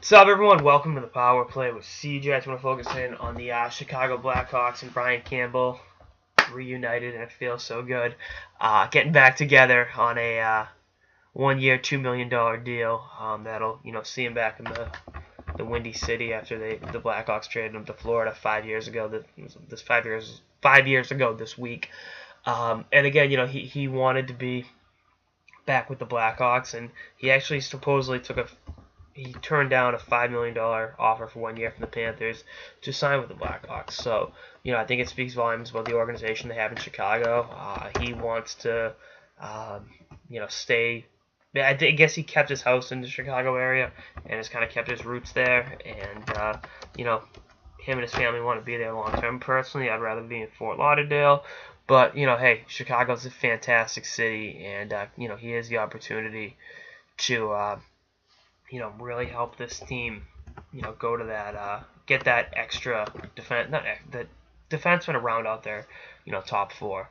What's up, everyone? Welcome to the Power Play with CJ. I just want to focus in on the Chicago Blackhawks and Brian Campbell reunited, and it feels so good. Getting back together on a 1-year, $2 million deal. That'll see him back in the Windy City after the Blackhawks traded him to Florida 5 years ago. This 5 years ago this week. And again, he wanted to be back with the Blackhawks, and he actually supposedly he turned down a $5 million offer for 1 year from the Panthers to sign with the Blackhawks. So, I think it speaks volumes about the organization they have in Chicago. He wants to, stay. I guess he kept his house in the Chicago area and has kind of kept his roots there. And, him and his family want to be there long term. Personally, I'd rather be in Fort Lauderdale. But, hey, Chicago's a fantastic city, and, he has the opportunity to, really help this team, go to that, get that extra the defenseman around out there, top four.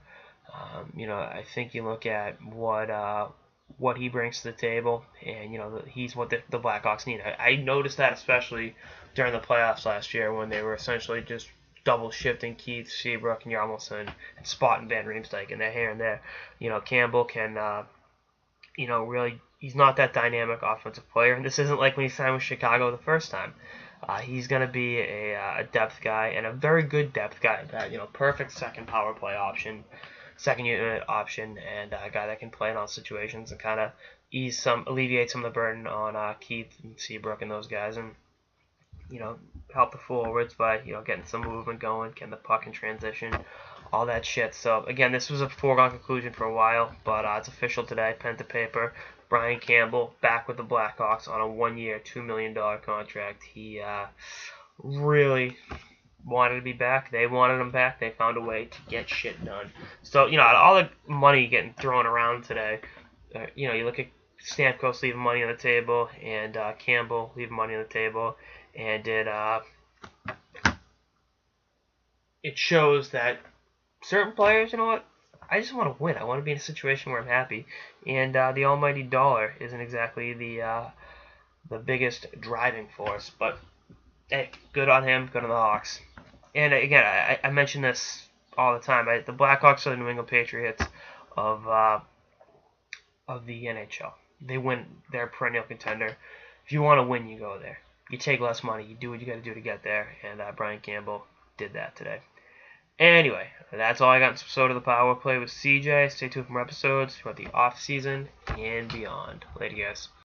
I think you look at what he brings to the table, and, he's what the Blackhawks need. I noticed that especially during the playoffs last year when they were essentially just double shifting Keith, Seabrook, and Yarmulson, and spotting Van Riemsdyk in there here and there. Campbell can, really. He's not that dynamic offensive player, and this isn't like when he signed with Chicago the first time. He's going to be a depth guy, and a very good depth guy. Perfect second power play option, second unit option, and a guy that can play in all situations and kind of alleviate some of the burden on Keith and Seabrook and those guys, and help the forwards by getting some movement going, getting the puck in transition, all that shit. So again, this was a foregone conclusion for a while, but it's official today, pen to paper. Brian Campbell back with the Blackhawks on a 1-year, $2 million contract. He really wanted to be back. They wanted him back. They found a way to get shit done. So, all the money getting thrown around today, you look at Stamkos leaving money on the table, and Campbell leaving money on the table, and it shows that certain players, I just want to win. I want to be in a situation where I'm happy, and the almighty dollar isn't exactly the biggest driving force. But hey, good on him. Good on the Hawks. And again, I mention this all the time. The Blackhawks are the New England Patriots of the NHL. They win. They're a perennial contender. If you want to win, you go there. You take less money. You do what you got to do to get there. And Brian Campbell did that today. Anyway, that's all I got in this episode of the Power Play with CJ. Stay tuned for more episodes throughout the off season and beyond. Later, guys.